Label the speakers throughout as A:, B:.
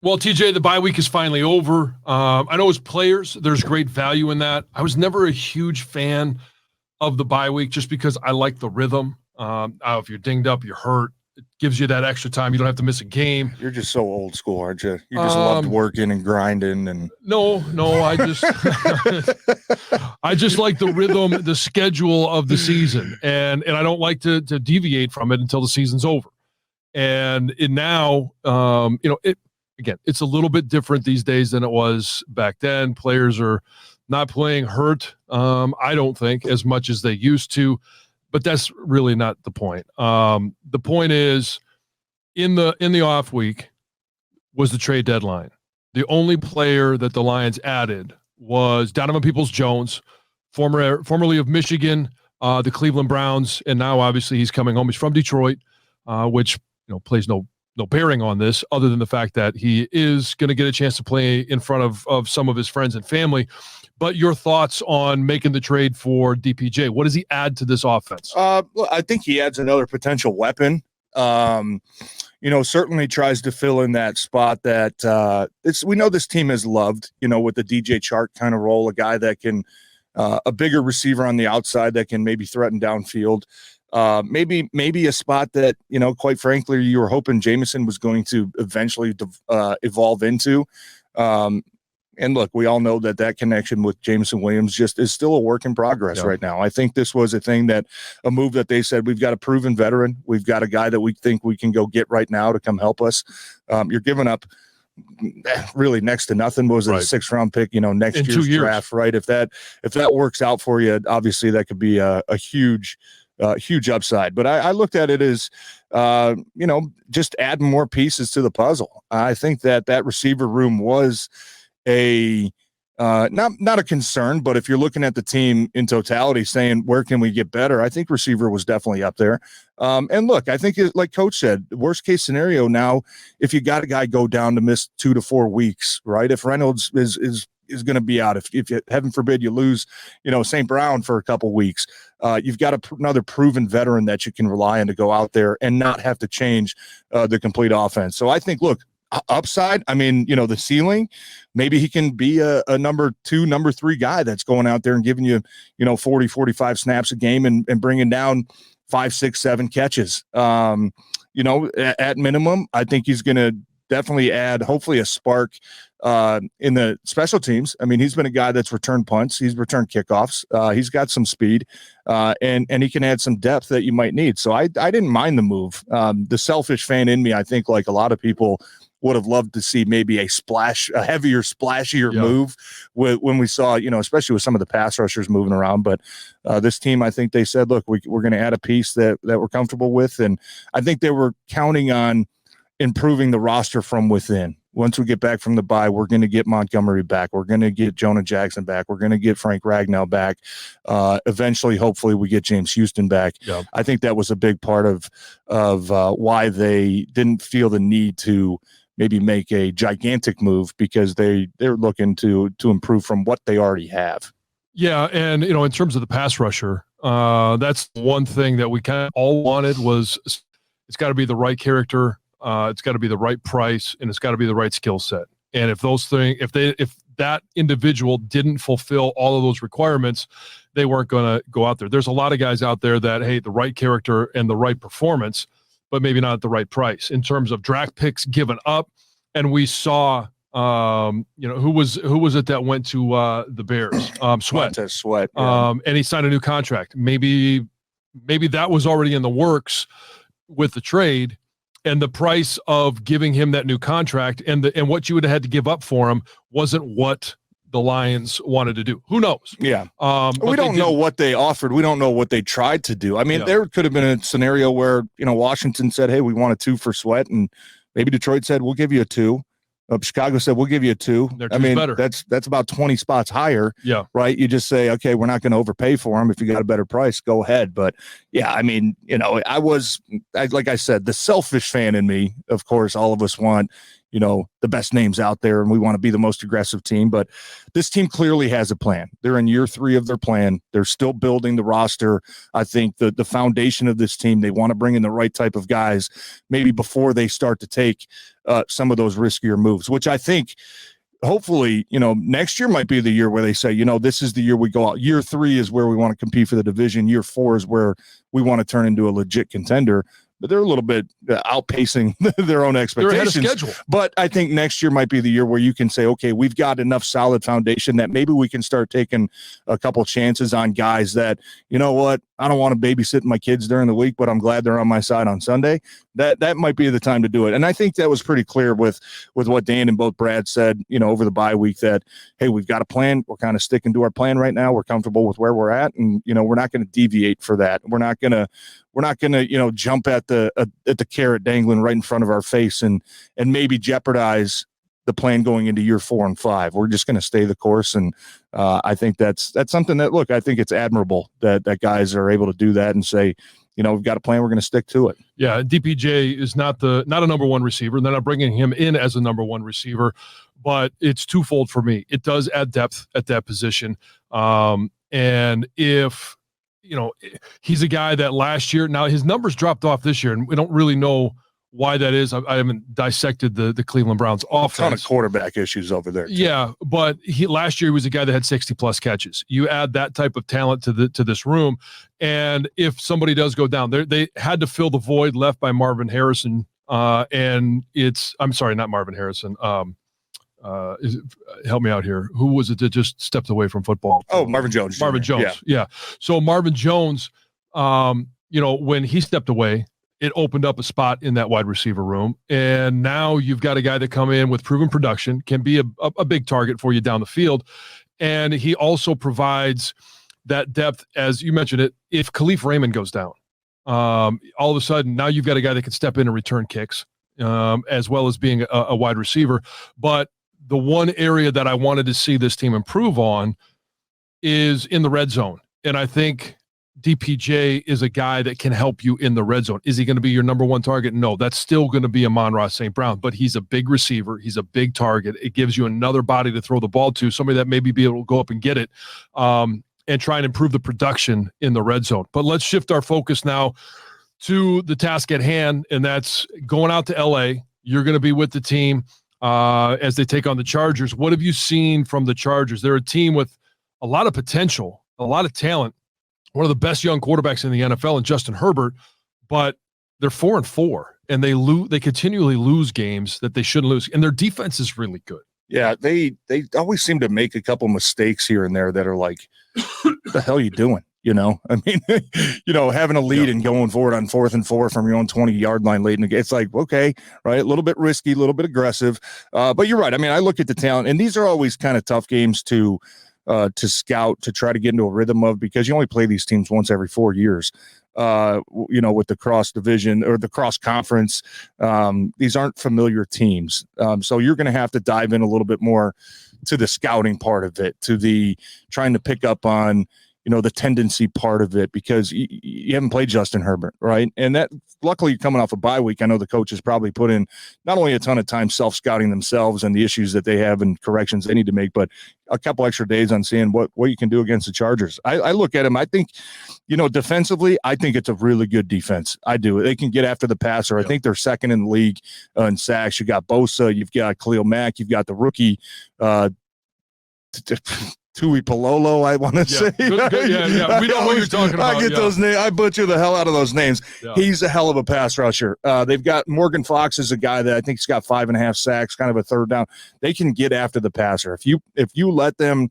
A: Well, TJ, the bye week is finally over. I know as players, there's great value in that. I was never a huge fan of the bye week just because I like the rhythm. If you're dinged up, you're hurt. It gives you that extra time. You don't have to miss a game.
B: You're just so old school, aren't you? You just loved working and grinding and
A: no, I just I just like the rhythm, the schedule of the season, and I don't like to deviate from it until the season's over. And now, it's a little bit different these days than it was back then. Players are not playing hurt, I don't think, as much as they used to, but that's really not the point. The point is, in the off week was the trade deadline. The only player that the Lions added was Donovan Peoples-Jones, formerly of Michigan, the Cleveland Browns, and now obviously he's coming home. He's from Detroit, which plays no bearing on this other than the fact that he is going to get a chance to play in front of some of his friends and family. But your thoughts on making the trade for DPJ? What does he add to this offense?
B: I think he adds another potential weapon. Certainly tries to fill in that spot that we know this team has loved, with the DJ Chark kind of role, a guy that can a bigger receiver on the outside that can maybe threaten downfield. Maybe a spot that, quite frankly, you were hoping Jameson was going to eventually evolve into. And look, we all know that connection with Jameson Williams just is still a work in progress right now. I think this was a move that they said, we've got a proven veteran. We've got a guy that we think we can go get right now to come help us. You're giving up really next to nothing. What was it, a 6th round pick, next
A: in
B: year's draft, right? If that works out for you, obviously that could be a huge upside. But I looked at it as, just adding more pieces to the puzzle. I think that receiver room was not a concern, but if you're looking at the team in totality saying, where can we get better? I think receiver was definitely up there. And look, I think like Coach said, worst case scenario now, if you got a guy go down to miss 2 to 4 weeks, right? If Reynolds is going to be out, if you, heaven forbid you lose, St. Brown for a couple weeks, you've got another proven veteran that you can rely on to go out there and not have to change the complete offense. So I think, look, upside, the ceiling, maybe he can be a number 2, number 3 guy that's going out there and giving you, 40, 45 snaps a game and bringing down 5, 6, 7 catches. At minimum, I think he's going to definitely add, hopefully, a spark in the special teams. He's been a guy that's returned punts. He's returned kickoffs. He's got some speed, and he can add some depth that you might need. So I didn't mind the move. The selfish fan in me, I think, like a lot of people, would have loved to see maybe a heavier, splashier move when we saw, especially with some of the pass rushers moving around. But this team, I think they said, look, we're going to add a piece that we're comfortable with. And I think they were counting on improving the roster from within. Once we get back from the bye, we're going to get Montgomery back. We're going to get Jonah Jackson back. We're going to get Frank Ragnow back. Eventually, hopefully, we get James Houston back. Yeah. I think that was a big part of why they didn't feel the need to maybe make a gigantic move, because they're looking to improve from what they already have.
A: Yeah, and in terms of the pass rusher, that's one thing that we kind of all wanted was it's got to be the right character, it's got to be the right price, and it's got to be the right skill set. And if that individual didn't fulfill all of those requirements, they weren't going to go out there. There's a lot of guys out there that, hey, the right character and the right performance, but maybe not at the right price in terms of draft picks given up. And we saw, who was it that went to the Bears?
B: Sweat. Yeah.
A: And he signed a new contract. Maybe that was already in the works with the trade, and the price of giving him that new contract and what you would have had to give up for him wasn't what the Lions wanted to do. Who knows?
B: Yeah. We don't know what they offered. We don't know what they tried to do. There could have been a scenario where, Washington said, hey, we want a 2 for Sweat. And maybe Detroit said, we'll give you a 2. Chicago said, we'll give you a 2.
A: Better.
B: That's about 20 spots higher.
A: Yeah.
B: Right. You just say, okay, we're not going to overpay for him. If you got a better price, go ahead. But yeah, like I said, the selfish fan in me, of course, all of us want, the best names out there and we want to be the most aggressive team. But this team clearly has a plan. They're in year 3 of their plan. They're still building the roster. I think the foundation of this team, they want to bring in the right type of guys maybe before they start to take some of those riskier moves, which I think hopefully, next year might be the year where they say, this is the year we go out. Year 3 is where we want to compete for the division. Year 4 is where we want to turn into a legit contender. But they're a little bit outpacing their own expectations.
A: They're ahead of schedule.
B: But I think next year might be the year where you can say, okay, we've got enough solid foundation that maybe we can start taking a couple chances on guys that, you know what, I don't want to babysit my kids during the week, but I'm glad they're on my side on Sunday. That might be the time to do it. And I think that was pretty clear with what Dan and both Brad said, over the bye week that, hey, we've got a plan. We're kind of sticking to our plan right now. We're comfortable with where we're at. And, we're not going to deviate for that. We're not going to, jump at the carrot dangling right in front of our face and maybe jeopardize the plan going into year 4 and 5. We're just going to stay the course. And I think that's something that, look, I think it's admirable that guys are able to do that and say, we've got a plan. We're going to stick to it.
A: Yeah. DPJ is not a number 1 receiver. They're not bringing him in as a number 1 receiver, but it's twofold for me. It does add depth at that position. And if, he's a guy that last year, now his numbers dropped off this year, and we don't really know why that is. I haven't dissected the Cleveland Browns offense.
B: A ton of quarterback issues over there too.
A: Yeah, but last year he was a guy that had 60+ catches. You add that type of talent to this room, and if somebody does go down, they had to fill the void left by Marvin Harrison. And I'm sorry, not Marvin Harrison. Help me out here. Who was it that just stepped away from football?
B: Oh, Marvin Jones.
A: Marvin Jones. Yeah. So Marvin Jones, when he stepped away, it opened up a spot in that wide receiver room. And now you've got a guy that come in with proven production, can be a big target for you down the field. And he also provides that depth, as you mentioned it, if Khalif Raymond goes down, all of a sudden now you've got a guy that can step in and return kicks, as well as being a wide receiver. But the one area that I wanted to see this team improve on is in the red zone. And I think DPJ is a guy that can help you in the red zone. Is he going to be your number 1 target? No, that's still going to be Amon-Ra St. Brown, but he's a big receiver. He's a big target. It gives you another body to throw the ball to, somebody that maybe be able to go up and get it, and try and improve the production in the red zone. But let's shift our focus now to the task at hand, and that's going out to LA. You're going to be with the team as they take on the Chargers. What have you seen from the Chargers? They're a team with a lot of potential, a lot of talent, one of the best young quarterbacks in the NFL in Justin Herbert, but they're 4-4, and they continually lose games that they shouldn't lose, and their defense is really good.
B: Yeah, they always seem to make a couple mistakes here and there that are like, what the hell are you doing? I mean, having a lead and going forward on 4th and 4 from your own 20-yard line late in the game. It's like, okay, right, a little bit risky, a little bit aggressive. But you're right. I mean, I look at the talent, and these are always kind of tough games to scout, to try to get into a rhythm of, because you only play these teams once every 4 years. With the cross division or the cross conference, these aren't familiar teams. So you're going to have to dive in a little bit more to the scouting part of it, to the trying to pick up on, the tendency part of it, because you haven't played Justin Herbert, right? And that, luckily, you're coming off a bye week. I know the coaches probably put in not only a ton of time self-scouting themselves and the issues that they have and corrections they need to make, but a couple extra days on seeing what you can do against the Chargers. I look at them. I think, defensively, I think it's a really good defense. I do. They can get after the passer. I think they're second in the league in sacks. You got Bosa, you've got Khalil Mack, you've got the rookie, Tui Palolo, I want to say.
A: Good. Yeah. We know what you're talking about.
B: I get those names. I butcher the hell out of those names. Yeah. He's a hell of a pass rusher. They've got Morgan Fox is a guy that I think he's got 5.5 sacks, kind of a third down. They can get after the passer. If you let them,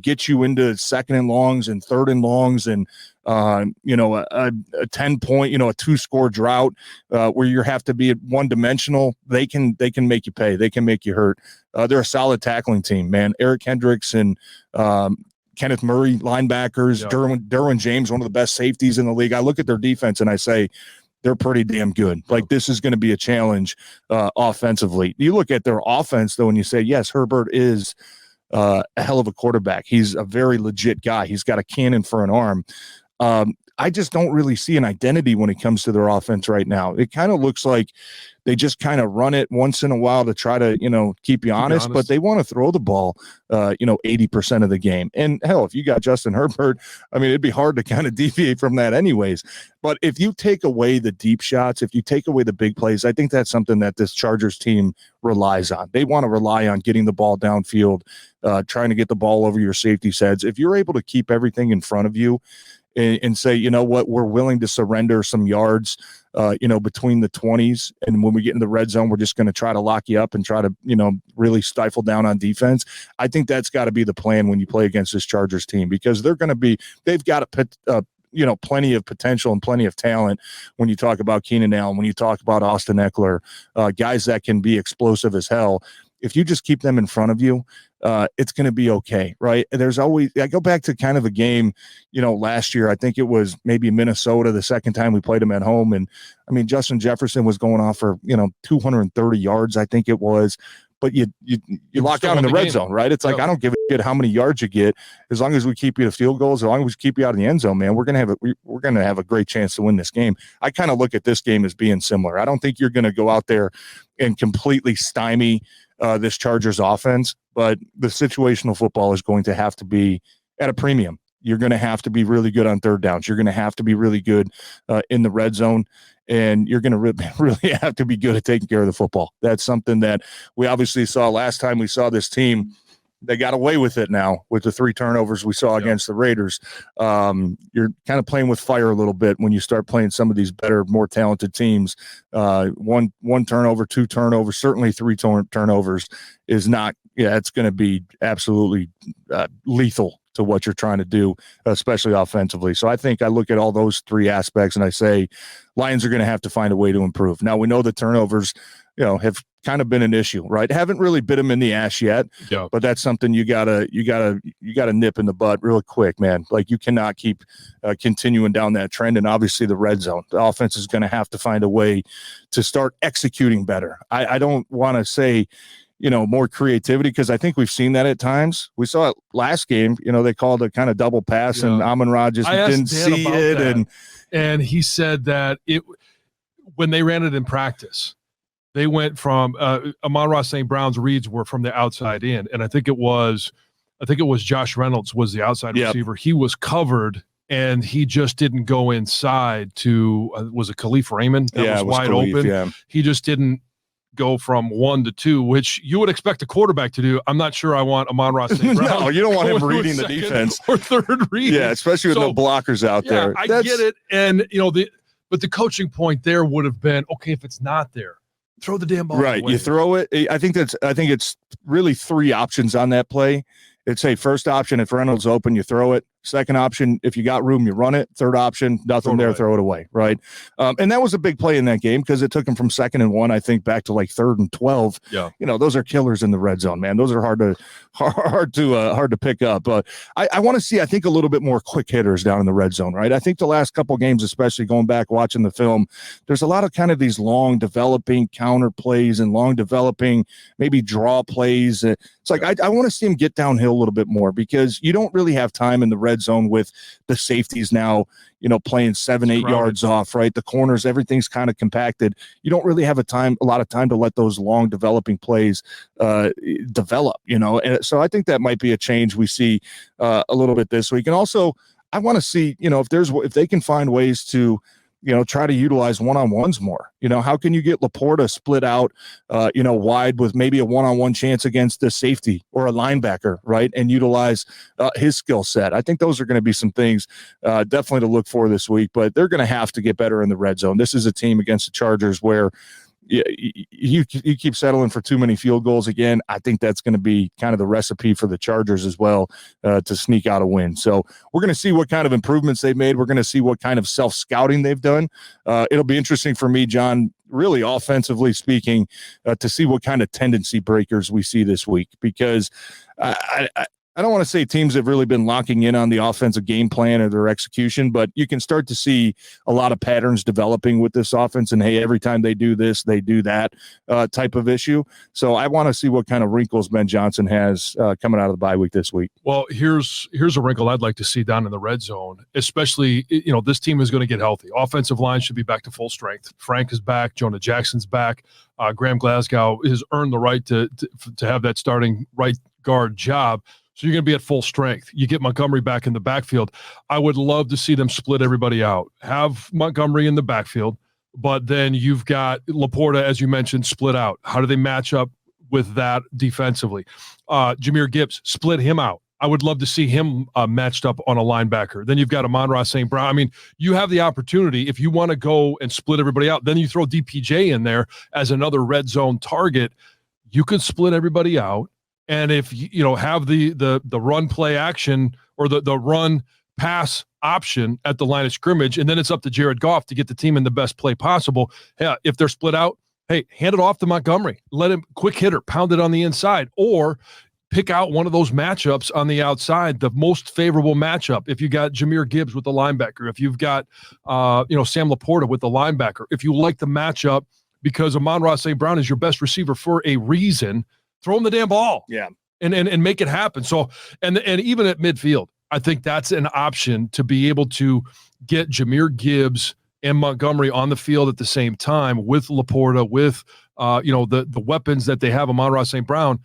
B: get you into second and longs and third and longs and a 10-point, a 2-score drought where you have to be one-dimensional, they can make you pay. They can make you hurt. They're a solid tackling team, man. Eric Hendricks and Kenneth Murray, linebackers, yeah. Derwin James, one of the best safeties in the league. I look at their defense and I say, they're pretty damn good. Like, this is going to be a challenge offensively. You look at their offense, though, and you say, yes, Herbert is a hell of a quarterback. He's a very legit guy. He's got a cannon for an arm. I just don't really see an identity when it comes to their offense right now. It kind of looks like they just kind of run it once in a while to try to, keep you honest, but they want to throw the ball, 80% of the game. And hell, if you got Justin Herbert, I mean, it'd be hard to kind of deviate from that anyways. But if you take away the deep shots, if you take away the big plays, I think that's something that this Chargers team relies on. They want to rely on getting the ball downfield, trying to get the ball over your safety's heads. If you're able to keep everything in front of you and say, you know what, we're willing to surrender some yards, between the 20s. And when we get in the red zone, we're just going to try to lock you up and try to, really stifle down on defense. I think that's got to be the plan when you play against this Chargers team, because they've got plenty of potential and plenty of talent when you talk about Keenan Allen, when you talk about Austin Eckler, guys that can be explosive as hell. If you just keep them in front of you, it's going to be okay, right? There's always, I go back to kind of a game, last year, I think it was maybe Minnesota, the second time we played them at home. And I mean, Justin Jefferson was going off for, 230 yards, I think it was, but you lock out in the red zone, right? It's like, I don't give a shit how many yards you get. As long as we keep you to field goals, as long as we keep you out of the end zone, man, we're going to have a great chance to win this game. I kind of look at this game as being similar. I don't think you're going to go out there and completely stymie this Chargers offense, but the situational football is going to have to be at a premium. You're going to have to be really good on third downs. You're going to have to be really good in the red zone, and you're going to really have to be good at taking care of the football. That's something that we obviously saw last time we saw this team. They got away with it now with the 3 turnovers we saw against the Raiders. You're kind of playing with fire a little bit when you start playing some of these better, more talented teams. One turnover, 2 turnovers, certainly 3 turnovers is not. Yeah, it's going to be absolutely lethal to what you're trying to do, especially offensively. So I think I look at all those 3 aspects and I say Lions are going to have to find a way to improve. Now we know the turnovers, have kind of been an issue, right? Haven't really bit them in the ass yet, but that's something you gotta nip in the bud real quick, man. Like you cannot keep continuing down that trend. And obviously the red zone, the offense is going to have to find a way to start executing better. I don't want to say, more creativity, because I think we've seen that at times. We saw it last game. They called a kind of double pass, and Amon-Ra just didn't see it.
A: And he said that when they ran it in practice, they went from Amon-Ra St. Brown's reads were from the outside in, and I think it was Josh Reynolds was the outside receiver. He was covered, and he just didn't go inside to was it Khalif Raymond that was wide open. Yeah. He just didn't go from 1 to 2, which you would expect a quarterback to do. I'm not sure I want Amon-Ra St. Brown.
B: No, you don't want him reading the defense
A: or third read.
B: Yeah, especially with no blockers out there.
A: I get it, and but the coaching point there would have been, okay, if it's not there, throw the damn ball
B: right away. You throw it. I think it's really 3 options on that play. It's a first option, if Reynolds open, you throw it. Second option, if you got room, you run it. Third option, nothing there, throw it away, right? And that was a big play in that game because it took him from 2nd and 1, I think, back to like 3rd and 12.
A: Yeah,
B: those are killers in the red zone, man. Those are hard to pick up. But I want to see, I think, a little bit more quick hitters down in the red zone, right? I think the last couple games, especially going back watching the film, there's a lot of kind of these long developing counter plays and long developing maybe draw plays. It's like I want to see him get downhill a little bit more, because you don't really have time in the red zone with the safeties now, playing 7-8 yards off, right? The corners, everything's kind of compacted. You don't really have a lot of time to let those long developing plays develop, And so I think that might be a change we see a little bit this week. And also I want to see, if they can find ways to, try to utilize one-on-ones more. How can you get Laporta split out, wide with maybe a one-on-one chance against a safety or a linebacker, right? And utilize his skill set. I think those are going to be some things definitely to look for this week, but they're going to have to get better in the red zone. This is a team against the Chargers where you keep settling for too many field goals again. I think that's going to be kind of the recipe for the Chargers as well to sneak out a win. So we're going to see what kind of improvements they've made. We're going to see what kind of self-scouting they've done. It'll be interesting for me, John, really offensively speaking, to see what kind of tendency breakers we see this week, because I don't want to say teams have really been locking in on the offensive game plan or their execution, but you can start to see a lot of patterns developing with this offense. And hey, every time they do this, they do that type of issue. So I want to see what kind of wrinkles Ben Jansen has coming out of the bye week this week.
A: Well, here's a wrinkle I'd like to see down in the red zone, especially, this team is going to get healthy. Offensive line should be back to full strength. Frank is back. Jonah Jackson's back. Graham Glasgow has earned the right to have that starting right guard job. So you're going to be at full strength. You get Montgomery back in the backfield. I would love to see them split everybody out. Have Montgomery in the backfield, but then you've got Laporta, as you mentioned, split out. How do they match up with that defensively? Jahmyr Gibbs, split him out. I would love to see him matched up on a linebacker. Then you've got Amon-Ra St. Brown. I mean, you have the opportunity. If you want to go and split everybody out, then you throw DPJ in there as another red zone target. You can split everybody out. And if have the run play action or the run pass option at the line of scrimmage, and then it's up to Jared Goff to get the team in the best play possible. Yeah, if they're split out, hey, hand it off to Montgomery. Let him quick hitter, pound it on the inside, or pick out one of those matchups on the outside, the most favorable matchup. If you got Jahmyr Gibbs with the linebacker, if you've got Sam Laporta with the linebacker, if you like the matchup because Amon-Ra St. Brown is your best receiver for a reason, throw him the damn ball.
B: Yeah.
A: And make it happen. So, and even at midfield, I think that's an option to be able to get Jahmyr Gibbs and Montgomery on the field at the same time with Laporta, with, the weapons that they have, Amon-Ra St. Brown.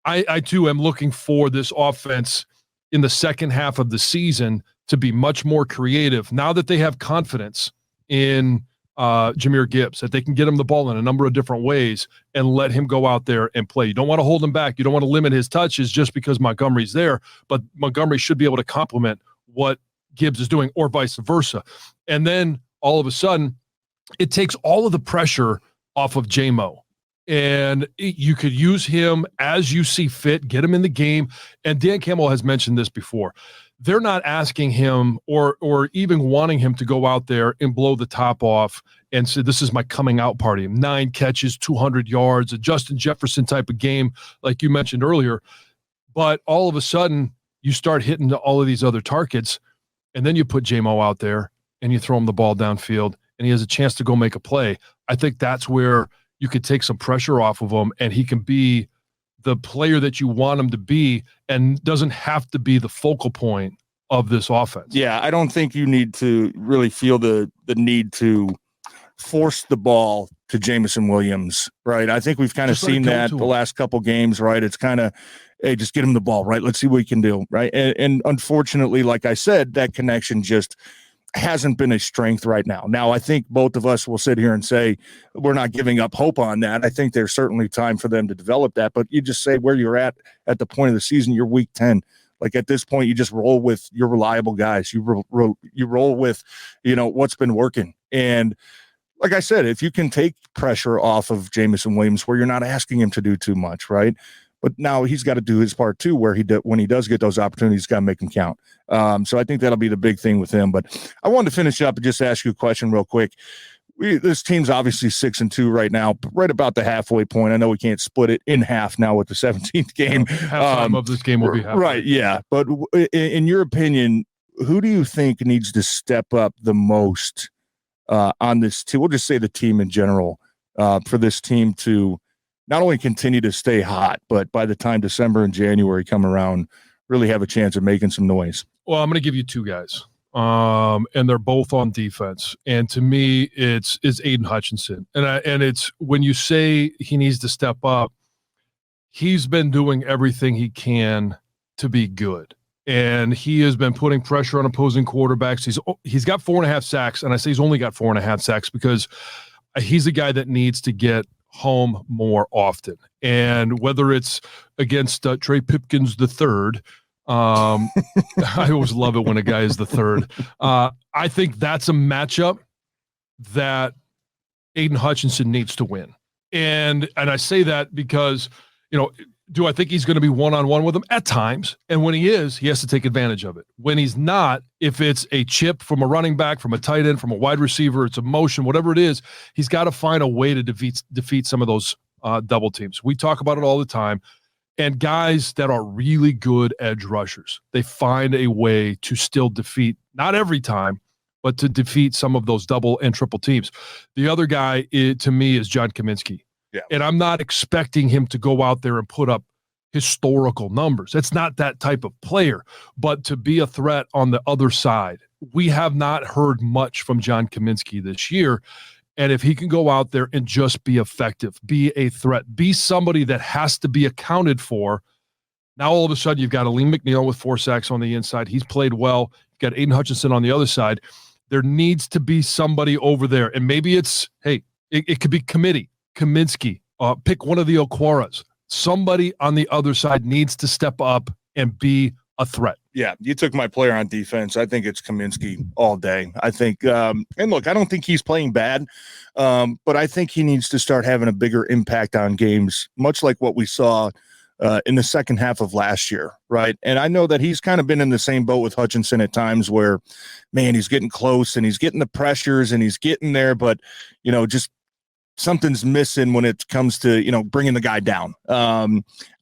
A: I too am looking for this offense in the second half of the season to be much more creative now that they have confidence in Jahmyr Gibbs, that they can get him the ball in a number of different ways and let him go out there and play. You don't want to hold him back. You don't want to limit his touches just because Montgomery's there, but Montgomery should be able to complement what Gibbs is doing or vice versa. And then all of a sudden it takes all of the pressure off of J-Mo. And you could use him as you see fit, get him in the game. And Dan Campbell has mentioned this before. They're not asking him or even wanting him to go out there and blow the top off and say, this is my coming out party. 9 catches, 200 yards, a Justin Jefferson type of game, like you mentioned earlier. But all of a sudden, you start hitting all of these other targets, and then you put J-Mo out there and you throw him the ball downfield, and he has a chance to go make a play. I think that's where you could take some pressure off of him, and he can be the player that you want him to be and doesn't have to be the focal point of this offense.
B: Yeah, I don't think you need to really feel the need to force the ball to Jameson Williams, right? I think we've kind of seen that the last couple games, right? It's kind of, hey, just get him the ball, right? Let's see what he can do, right? And unfortunately, like I said, that connection just hasn't been a strength right now. Now, I think both of us will sit here and say we're not giving up hope on that. I think there's certainly time for them to develop that, but you just say where you're at the point of the season, you're week 10. Like at this point, you just roll with your reliable guys. You roll with, what's been working. And like I said, if you can take pressure off of Jameson Williams where you're not asking him to do too much, right? But now he's got to do his part too, where when he does get those opportunities, he's got to make them count. So I think that'll be the big thing with him. But I wanted to finish up and just ask you a question real quick. This team's obviously 6-2 right now, right about the halfway point. I know we can't split it in half now with the 17th game.
A: Halftime of this game will be halfway.
B: Right, yeah. But in your opinion, who do you think needs to step up the most on this team? We'll just say the team in general for this team to not only continue to stay hot, but by the time December and January come around, really have a chance of making some noise.
A: Well, I'm going to give you 2 guys, and they're both on defense. And to me, it's Aiden Hutchinson. And it's when you say he needs to step up, he's been doing everything he can to be good. And he has been putting pressure on opposing quarterbacks. He's got 4.5 sacks, and I say he's only got 4.5 sacks because he's a guy that needs to get home more often. And whether it's against Trey Pipkins III, I always love it when a guy is the third. I think that's a matchup that Aiden Hutchinson needs to win. And I say that because, do I think he's going to be one-on-one with him? At times. And when he is, he has to take advantage of it. When he's not, if it's a chip from a running back, from a tight end, from a wide receiver, it's a motion, whatever it is, he's got to find a way to defeat some of those double teams. We talk about it all the time. And guys that are really good edge rushers, they find a way to still defeat, not every time, but to defeat some of those double and triple teams. The other guy, to me, is John Kaminsky.
B: Yeah.
A: And I'm not expecting him to go out there and put up historical numbers. It's not that type of player. But to be a threat on the other side, we have not heard much from John Kaminsky this year. And if he can go out there and just be effective, be a threat, be somebody that has to be accounted for, now all of a sudden you've got Aleem McNeil with 4 sacks on the inside. He's played well. You've got Aiden Hutchinson on the other side. There needs to be somebody over there. And maybe it's, hey, it could be Kaminsky, pick one of the Okwaras. Somebody on the other side needs to step up and be a threat.
B: Yeah, you took my player on defense. I think it's Kaminsky all day. I think, and look, I don't think he's playing bad, but I think he needs to start having a bigger impact on games, much like what we saw in the second half of last year, right? And I know that he's kind of been in the same boat with Hutchinson at times where, man, he's getting close and he's getting the pressures and he's getting there, but, just something's missing when it comes to, bringing the guy down.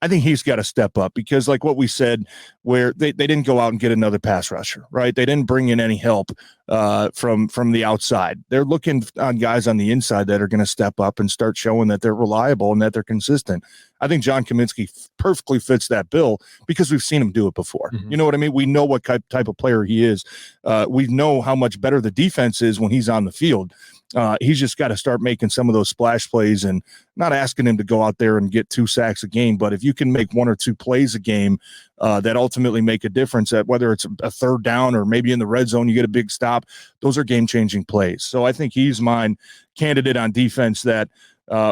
B: I think he's got to step up because like what we said, where they didn't go out and get another pass rusher, right? They didn't bring in any help from the outside. They're looking on guys on the inside that are going to step up and start showing that they're reliable and that they're consistent. I think John Kaminsky perfectly fits that bill because we've seen him do it before.
A: Mm-hmm.
B: You know what I mean? We know what type of player he is. We know how much better the defense is when he's on the field. He's just got to start making some of those splash plays and not asking him to go out there and get 2 sacks a game. But if you can make 1 or 2 plays a game that ultimately make a difference, at whether it's a third down or maybe in the red zone, you get a big stop, those are game-changing plays. So I think he's my candidate on defense that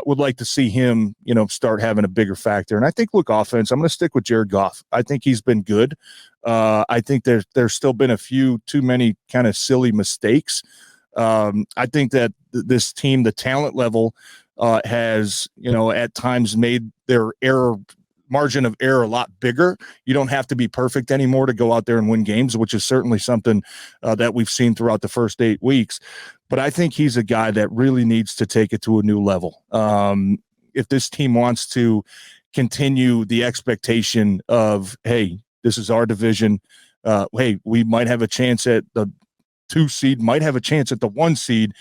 B: would like to see him, start having a bigger factor. And I think, look, offense, I'm going to stick with Jared Goff. I think he's been good. I think there's still been a few too many kind of silly mistakes. I think that this team, the talent level, has, at times made their margin of error a lot bigger. You don't have to be perfect anymore to go out there and win games, which is certainly something that we've seen throughout the first 8 weeks. But I think he's a guy that really needs to take it to a new level. If this team wants to continue the expectation of, hey, this is our division. Hey, we might have a chance at the 2 seed, might have a chance at the 1 seed,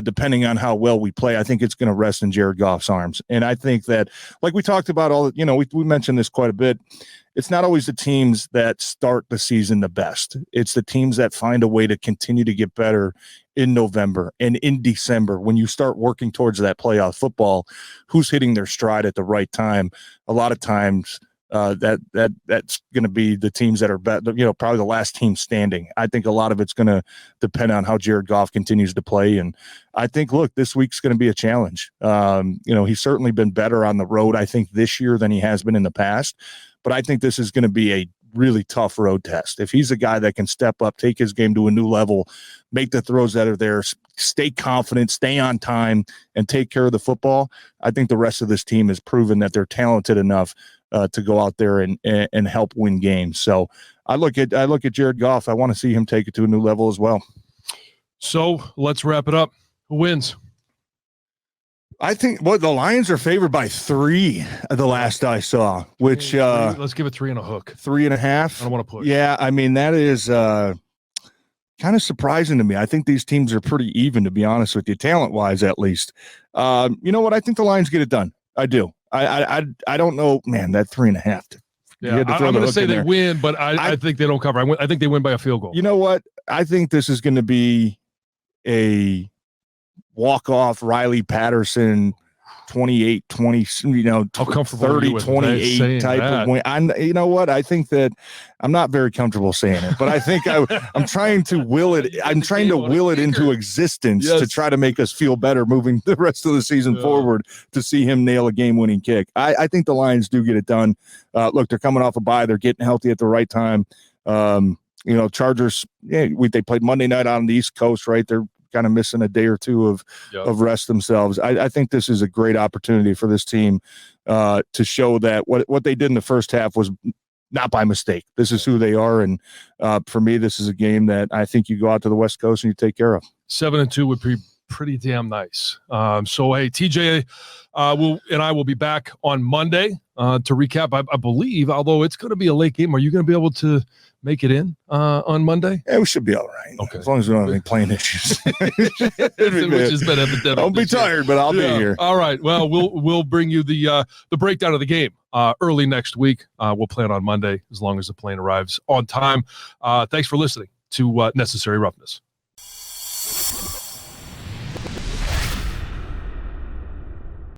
B: depending on how well we play. I think it's going to rest in Jared Goff's arms. And I think that, like we talked about we mentioned this quite a bit. It's not always the teams that start the season the best. It's the teams that find a way to continue to get better in November and in December. When you start working towards that playoff football, who's hitting their stride at the right time? A lot of times, that's going to be the teams that are probably the last team standing. I think a lot of it's going to depend on how Jared Goff continues to play. And I think, look, this week's going to be a challenge. He's certainly been better on the road, I think, this year than he has been in the past. But I think this is going to be a really tough road test. If he's a guy that can step up, take his game to a new level, make the throws that are there, stay confident, stay on time, and take care of the football, I think the rest of this team has proven that they're talented enough to go out there and help win games. So I look at Jared Goff. I want to see him take it to a new level as well.
A: So let's wrap it up. Who wins?
B: I think the Lions are favored by 3 the last I saw, which
A: let's give it 3 and a hook.
B: 3.5.
A: I don't want to push.
B: Yeah, I mean, that is kind of surprising to me. I think these teams are pretty even, to be honest with you, talent-wise at least. You know what? I think the Lions get it done. I do. I don't know, man, that 3.5.
A: Yeah, I'm going to say they win, but I think they don't cover. I think they win by a field goal.
B: You know what? I think this is going to be a walk-off Riley Patterson 28-20, 30, 28 type of win. You know what? I think that I'm not very comfortable saying it, but I think I'm trying to will it. I'm trying to will it into existence to try to make us feel better moving the rest of the season forward to see him nail a game-winning kick. I think the Lions do get it done. Look, they're coming off a bye. They're getting healthy at the right time. Chargers, they played Monday night on the East Coast, right? They're kind of missing a day or two of rest themselves. I think this is a great opportunity for this team to show that what they did in the first half was not by mistake. This is who they are. And for me, this is a game that I think you go out to the West Coast and you take care of.
A: 7-2 would pretty damn nice. So, hey, TJ and I will be back on Monday to recap. I believe, although it's going to be a late game, are you going to be able to make it in on Monday?
B: Yeah, we should be all right.
A: Okay.
B: As long as we don't have any playing issues.
A: Which has been epidemic.
B: I'll be tired, but I'll be here.
A: All right. Well, we'll bring you the breakdown of the game early next week. We'll plan on Monday as long as the plane arrives on time. Thanks for listening to Necessary Roughness.